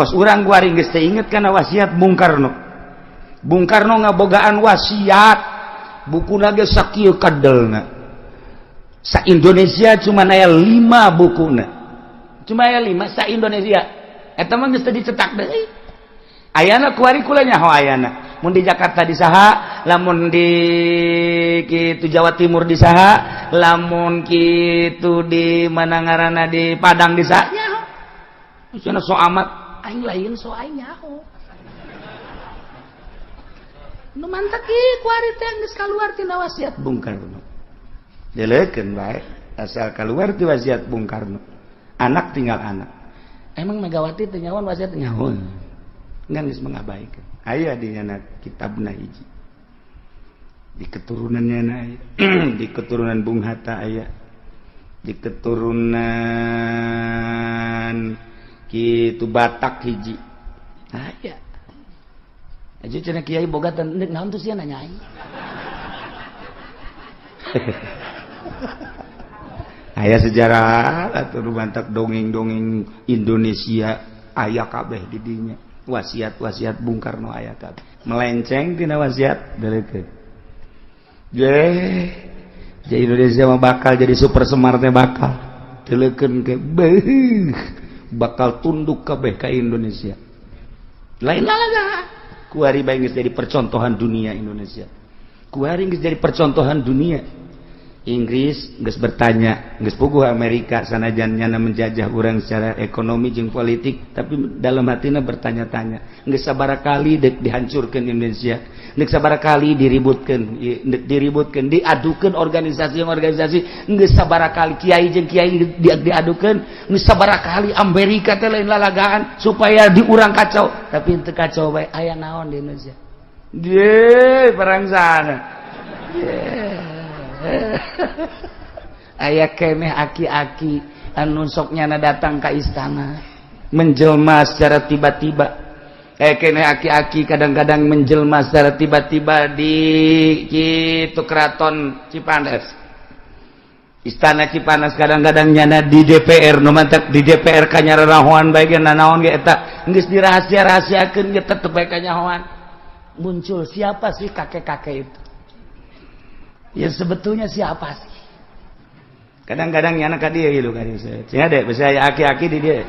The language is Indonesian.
tos urang kuari geus teu inget kana wasiat Bung Karno. Bung Karno ngabogaan wasiat bukuna ge sakieu kadelna. Sa Indonesia cuma aya 5 bukuna. Cuma aya 5 sa Indonesia. Eta mah geus teu dicetak deui. Ayana kuari kula nyaho ayana. Mun di Jakarta di saha, lamun di kitu Jawa Timur di saha, lamun kitu di mana ngaranna di Padang di saha nyaho. Cenah so amat aing lain so aing nyaho. Nu mantep ieu kuari teh geus kaluar tina wasiat Bung Karno. Deleukeun bae asal kaluar ti wasiat Bung Karno. Anak tinggal anak. Emang Megawati teh nyahoan wasiat nyahoan. Ngan geus mengabaikan. Aya di nyana kitabna hiji. Di keturunannya aya. Di keturunan Bung Hatta aya. Di keturunan kitu Batak hiji. Aya. Aja cenah kiai boga teh naon tuh sia nanya aing. Aya sejarah atuh bantak dongeng-dongeng Indonesia aya kabeh di dinya. Wasiat-wasiat Bung Karno aya kabeh. Melenceng tina wasiat deleukeun. Jadi Indonesia mah bakal jadi super smart teh bakal. Deleukeun ke bakal tunduk kabeh ka Indonesia. Lain lalaga. Kuari bae geus jadi percontohan dunia Indonesia. Kuari geus jadi percontohan dunia. Inggris geus bertanya, geus puguh Amerika sanajan nyana menjajah urang secara ekonomi jeung politik, tapi dalam hatina bertanya-tanya, geus sabaraha kali deuk dihancurkeun Indonesia, deuk sabaraha kali diributkeun, diadukeun organisasi, geus sabaraha kali kiai jeung kiai diadukeun, geus sabaraha kali Amerika teh lain lalagaan supaya diurang kacau, tapi teu kacau bae aya naon di Indonesia. Perang sana. Aya keneh aki-aki anu sok nyana datang ka istana menjelma secara tiba-tiba. Keneh aki-aki kadang-kadang menjelma secara tiba-tiba di kitu keraton Cipanas. Istana Cipanas kadang-kadang nyana di DPR, nu mantep di DPR kanyararahoan bae ge nanaon ge eta geus dirahasia-rahasiakeun ge tetep bae kanyahoan. Muncul siapa sih kakek-kakek itu? Ya sebetulnya siapa sih? Kadang-kadang nyana ka dieu ieu ka dieu. Cenah dek, bisa aya aki-aki di dieu.